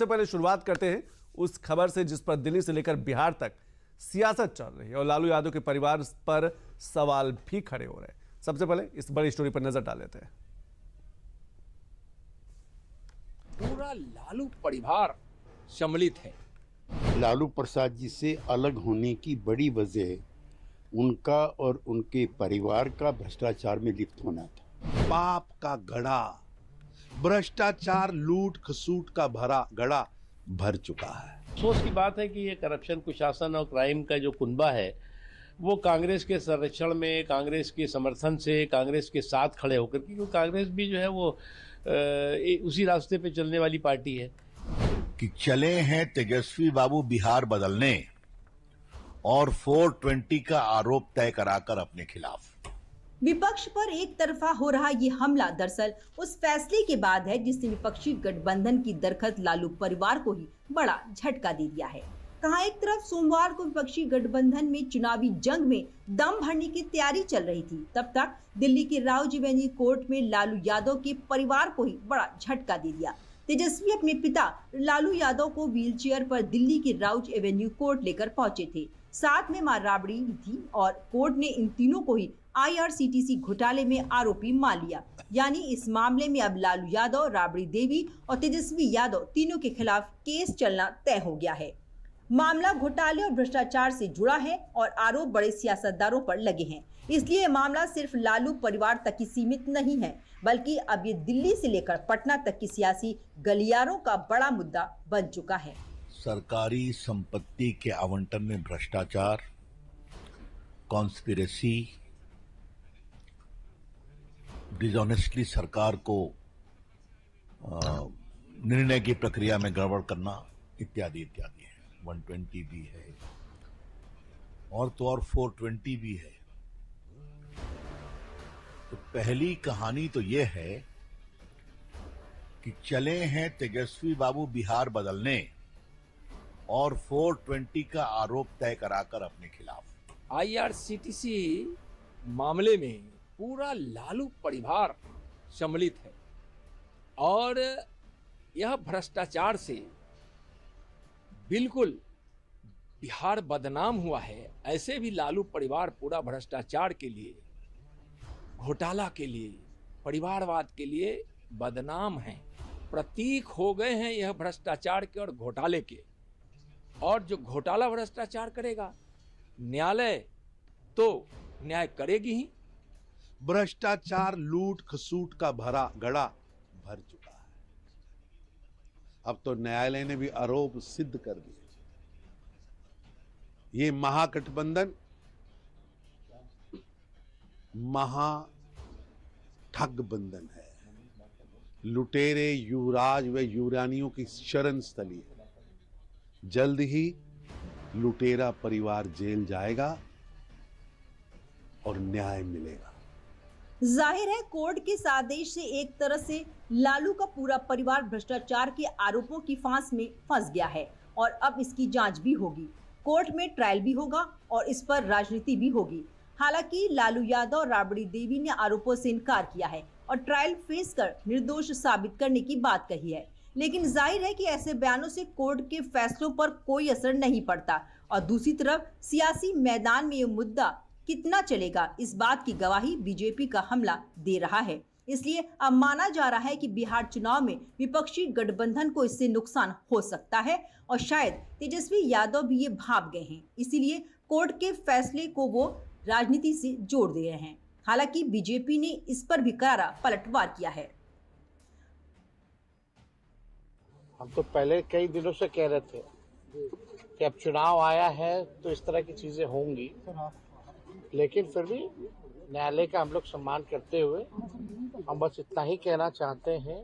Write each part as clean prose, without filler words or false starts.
सबसे पहले शुरुआत करते हैं उस खबर से जिस पर दिल्ली से लेकर बिहार तक सियासत चल रही है और लालू यादव के परिवार पर सवाल भी खड़े हो रहे हैं। सबसे पहले इस बड़ी स्टोरी पर नजर डाल लेते हैं। पूरा लालू परिवार सम्मिलित है। लालू प्रसाद जी से अलग होने की बड़ी वजह उनका और उनके परिवार का भ्रष्टाचार में लिप्त होना था। पाप का घड़ा, भ्रष्टाचार, लूट खसूट का भरा घड़ा भर चुका है। अफसोस की बात है कि ये करप्शन, कुशासन और क्राइम का जो कुनबा है वो कांग्रेस के संरक्षण में, कांग्रेस के समर्थन से, कांग्रेस के साथ खड़े होकर, क्योंकि कांग्रेस भी जो है वो उसी रास्ते पे चलने वाली पार्टी है कि चले हैं तेजस्वी बाबू बिहार बदलने और 420 का आरोप तय कराकर अपने खिलाफ। विपक्ष पर एक तरफा हो रहा ये हमला दरअसल उस फैसले के बाद है जिसने विपक्षी गठबंधन की दरख्त लालू परिवार को ही बड़ा झटका दे दिया है। कहां एक तरफ सोमवार को विपक्षी गठबंधन में चुनावी जंग में दम भरने की तैयारी चल रही थी, तब तक दिल्ली के राउज एवेन्यू कोर्ट में लालू यादव के परिवार को ही बड़ा झटका दे दिया। तेजस्वी अपने पिता लालू यादव को व्हीलचेयर पर दिल्ली के राउज एवेन्यू कोर्ट लेकर पहुंचे थे। साथ में मां राबड़ी थी और कोर्ट ने इन तीनों को ही IRCTC घोटाले में आरोपी मान लिया। यानी इस मामले में अब लालू यादव, राबड़ी देवी और तेजस्वी यादव तीनों के खिलाफ केस चलना तय हो गया है। मामला घोटाले और भ्रष्टाचार से जुड़ा है और आरोप बड़े सियासतदारों पर लगे हैं। इसलिए मामला सिर्फ लालू परिवार तक ही सीमित नहीं है, बल्कि अब ये दिल्ली से लेकर पटना तक की सियासी गलियारों का बड़ा मुद्दा बन चुका है। सरकारी संपत्ति के आवंटन में भ्रष्टाचार, कॉन्स्पिरेसी, डिसऑनेस्टली सरकार को निर्णय की प्रक्रिया में गड़बड़ करना इत्यादि इत्यादि है। 120 भी है और तो और 420 भी है। तो पहली कहानी तो यह है कि चले हैं तेजस्वी बाबू बिहार बदलने और 420 का आरोप तय कराकर अपने खिलाफ। IRCTC मामले में पूरा लालू परिवार सम्मिलित है और यह भ्रष्टाचार से बिल्कुल बिहार बदनाम हुआ है। ऐसे भी लालू परिवार पूरा भ्रष्टाचार के लिए, घोटाला के लिए, परिवारवाद के लिए बदनाम हैं, प्रतीक हो गए हैं यह भ्रष्टाचार के और घोटाले के। और जो घोटाला भ्रष्टाचार करेगा, न्यायालय तो न्याय करेगी ही। भ्रष्टाचार, लूट खसूट का भरा घड़ा भर चुका है। अब तो न्यायालय ने भी आरोप सिद्ध कर दिए। ये महागठबंधन महा ठग बंधन है। लुटेरे, युवराज व युवरानियों की शरण स्थली है। जल्द ही लुटेरा परिवार जेल जाएगा और न्याय मिलेगा। जाहिर है कोर्ट के इस आदेश से एक तरह से लालू का पूरा परिवार भ्रष्टाचार के आरोपों की फांस में फंस गया है और अब इसकी जांच भी होगी, कोर्ट में ट्रायल भी होगा और इस पर राजनीति भी होगी। हालांकि लालू यादव और राबड़ी देवी ने आरोपों से इनकार किया है और ट्रायल फेस कर निर्दोष साबित करने की बात कही है, लेकिन जाहिर है कि ऐसे बयानों से कोर्ट के फैसलों पर कोई असर नहीं पड़ता और दूसरी तरफ सियासी मैदान में ये मुद्दा कितना चलेगा, इस बात की गवाही बीजेपी का हमला दे रहा है। इसलिए अब माना जा रहा है कि बिहार चुनाव में विपक्षी गठबंधन को इससे नुकसान हो सकता है और शायद तेजस्वी यादव भी ये भाप गए हैं, इसीलिए कोर्ट के फैसले को वो राजनीति से जोड़ दे रहे हैं। हालांकि बीजेपी ने इस पर भी करारा पलटवार किया है। हम तो पहले कई दिनों से कह रहे थे कि अब चुनाव आया है तो इस तरह की चीजें होंगी, लेकिन फिर भी न्यायालय का हम लोग सम्मान करते हुए हम बस इतना ही कहना चाहते हैं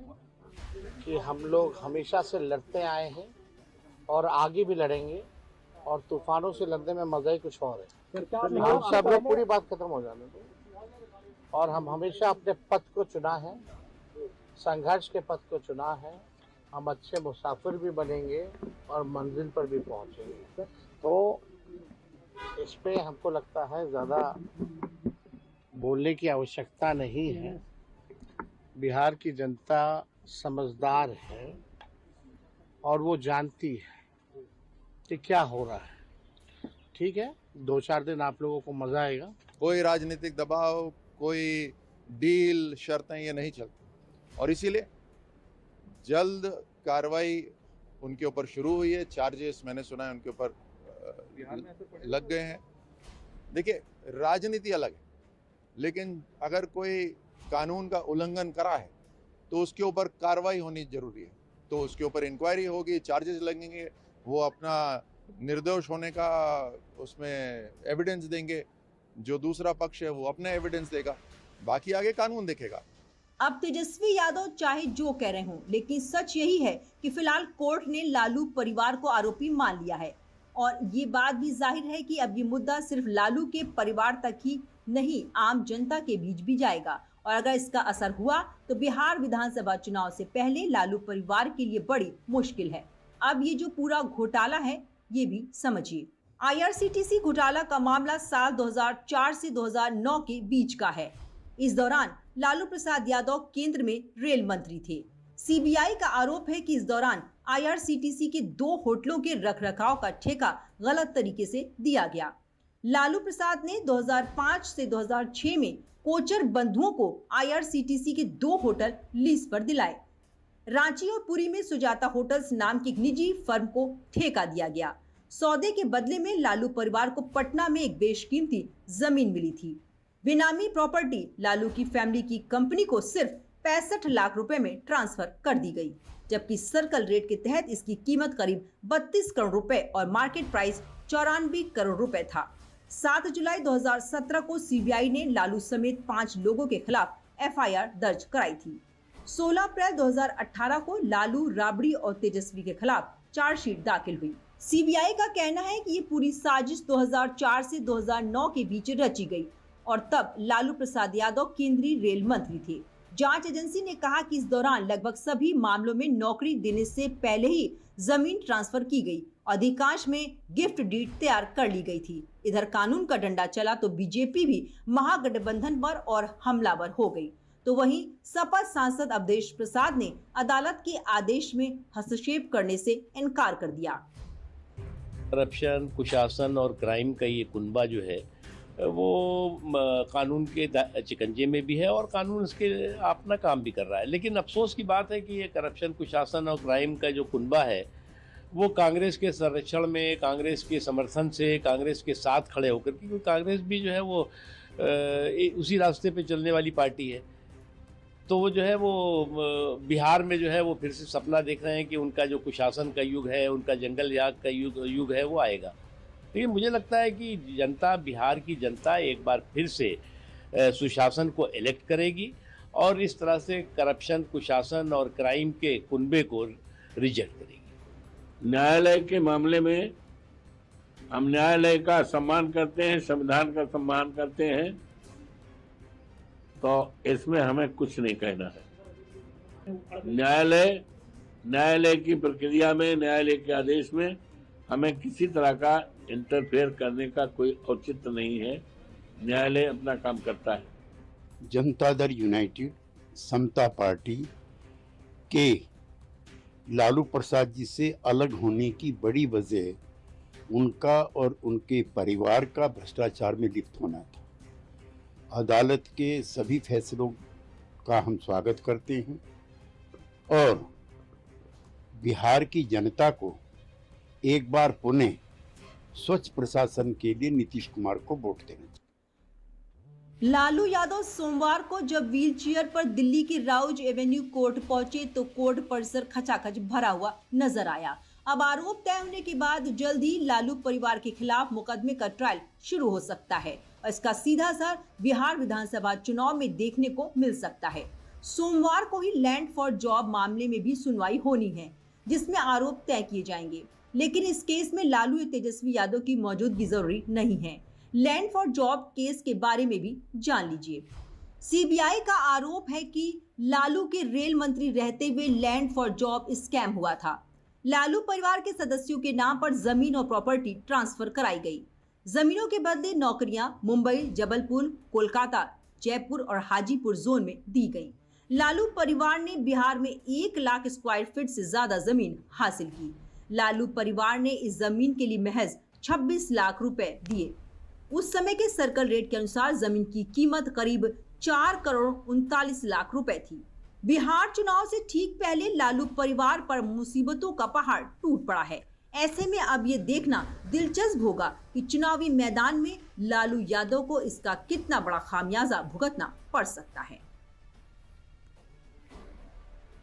कि हम लोग हमेशा से लड़ते आए हैं और आगे भी लड़ेंगे और तूफानों से लड़ने में मजा ही कुछ और है। हम सब लोग पूरी बात खत्म हो जाने दो और हम हमेशा अपने पथ को चुना है, संघर्ष के पथ को चुना है। हम अच्छे मुसाफिर भी बनेंगे और मंजिल पर भी पहुंचेंगे। तो इस पे हमको लगता है ज़्यादा बोलने की आवश्यकता नहीं है। बिहार की जनता समझदार है और वो जानती है कि क्या हो रहा है। ठीक है, 2-4 दिन आप लोगों को मजा आएगा। कोई राजनीतिक दबाव, कोई डील, शर्तें ये नहीं चलती और इसीलिए जल्द कार्रवाई उनके ऊपर शुरू हुई है। चार्जेस मैंने सुना है उनके ऊपर लग गए हैं। देखिए, राजनीति अलग है, लेकिन अगर कोई कानून का उल्लंघन करा है तो उसके ऊपर कार्रवाई होनी जरूरी है। तो उसके ऊपर इंक्वायरी होगी, चार्जेस लगेंगे, वो अपना निर्दोष होने का उसमें एविडेंस देंगे, जो दूसरा पक्ष है वो अपना एविडेंस देगा, बाकी आगे कानून देखेगा। अब तेजस्वी यादव चाहे जो कह रहे हों, लेकिन सच यही है कि फिलहाल कोर्ट ने लालू परिवार को आरोपी मान लिया है और ये बात भी जाहिर है कि अब ये मुद्दा सिर्फ लालू के परिवार तक ही नहीं, आम जनता के बीच भी जाएगा और अगर इसका असर हुआ तो बिहार विधानसभा चुनाव से पहले लालू परिवार के लिए बड़ी मुश्किल है। अब ये जो पूरा घोटाला है ये भी समझिए। IRCTC घोटाला का मामला साल 2004 से 2009 के बीच का है। इस दौरान लालू प्रसाद यादव केंद्र में रेल मंत्री थे। CBI का आरोप है कि इस दौरान IRCTC के 2 होटलों के रखरखाव का ठेका गलत तरीके से दिया गया। लालू प्रसाद ने 2005 से 2006 में कोचर बंधुओं को IRCTC के 2 होटल लीज पर दिलाए। रांची और पुरी में सुजाता होटल्स नाम की एक निजी फर्म को ठेका दिया गया। सौदे के बदले में लालू परिवार को पटना में एक बेशकीमती जमीन मिली थी। बेनामी प्रॉपर्टी लालू की फैमिली की कंपनी को सिर्फ 65 लाख रुपए में ट्रांसफर कर दी गई, जबकि सर्कल रेट के तहत इसकी कीमत करीब 32 करोड़ रुपए और मार्केट प्राइस 94 करोड़ रुपए था। 7 जुलाई 2017 को CBI ने लालू समेत 5 लोगों के खिलाफ FIR दर्ज कराई थी। 16 अप्रैल 2018 को लालू, राबड़ी और तेजस्वी के खिलाफ चार्जशीट दाखिल हुई। CBI का कहना है कि ये पूरी साजिश 2004 से 2009 के बीच रची गई और तब लालू प्रसाद यादव केंद्रीय रेल मंत्री थे। जांच एजेंसी ने कहा कि इस दौरान लगभग सभी मामलों में नौकरी देने से पहले ही जमीन ट्रांसफर की गई। अधिकांश में गिफ्ट डीड तैयार कर ली गई थी। इधर कानून का डंडा चला तो बीजेपी भी महागठबंधन पर और हमलावर हो गई। तो वहीं सपा सांसद अवधेश प्रसाद ने अदालत के आदेश में हस्तक्षेप करने से इनकार कर दिया। करप्शन, कुशासन और क्राइम का ये कुनबा जो है वो कानून के चिकंजे में भी है और कानून इसके अपना काम भी कर रहा है। लेकिन अफसोस की बात है कि ये करप्शन, कुशासन और क्राइम का जो कुनबा है वो कांग्रेस के संरक्षण में, कांग्रेस के समर्थन से, कांग्रेस के साथ खड़े होकर, क्योंकि कांग्रेस भी जो है वो उसी रास्ते पे चलने वाली पार्टी है। तो वो जो है वो बिहार में जो है वो फिर से सपना देख रहे हैं कि उनका जो कुशासन का युग है, उनका जंगल राज का युग है वो आएगा। लेकिन मुझे लगता है कि जनता, बिहार की जनता एक बार फिर से सुशासन को इलेक्ट करेगी और इस तरह से करप्शन, कुशासन और क्राइम के कुनबे को रिजेक्ट करेगी। न्यायालय के मामले में हम न्यायालय का सम्मान करते हैं, संविधान का सम्मान करते हैं, तो इसमें हमें कुछ नहीं कहना है। न्यायालय की प्रक्रिया में, न्यायालय के आदेश में हमें किसी तरह का इंटरफेयर करने का कोई औचित्य नहीं है। न्यायालय अपना काम करता है। जनता दल यूनाइटेड, समता पार्टी के लालू प्रसाद जी से अलग होने की बड़ी वजह उनका और उनके परिवार का भ्रष्टाचार में लिप्त होना था। अदालत के सभी फैसलों का हम स्वागत करते हैं और बिहार की जनता को एक बार पुनः स्वच्छ प्रशासन के लिए नीतीश कुमार को वोट देना चाहिए। लालू यादव सोमवार को जब व्हीलचेयर पर दिल्ली की राउज एवेन्यू कोर्ट पहुंचे तो कोर्ट परिसर खचाखच भरा हुआ नजर आया। अब आरोप तय होने के बाद जल्द ही लालू परिवार के खिलाफ मुकदमे का ट्रायल शुरू हो सकता है और इसका सीधा असर बिहार विधानसभा चुनाव में देखने को मिल सकता है। सोमवार को ही लैंड फॉर जॉब मामले में भी सुनवाई होनी है, जिसमें आरोप तय किए जाएंगे। लेकिन इस केस में लालू या तेजस्वी यादव की मौजूदगी जरूरी नहीं है। लैंड फॉर जॉब केस के बारे में भी जान लीजिए। CBI का आरोप है कि लालू के रेल मंत्री रहते हुए लैंड फॉर जॉब स्कैम हुआ था। लालू परिवार के सदस्यों के नाम पर जमीन और प्रॉपर्टी ट्रांसफर कराई गई। जमीनों के बदले नौकरियां मुंबई, जबलपुर, कोलकाता, जयपुर और हाजीपुर जोन में दी गई। लालू परिवार ने बिहार में 1 लाख स्क्वायर फीट से ज्यादा जमीन हासिल की। लालू परिवार ने इस जमीन के लिए महज 26 लाख रुपए दिए। उस समय के सर्कल रेट के अनुसार जमीन की कीमत करीब 4 करोड़ 39 लाख रुपए थी। बिहार चुनाव से ठीक पहले लालू परिवार पर मुसीबतों का पहाड़ टूट पड़ा है। ऐसे में अब ये देखना दिलचस्प होगा कि चुनावी मैदान में लालू यादव को इसका कितना बड़ा खामियाजा भुगतना पड़ सकता है।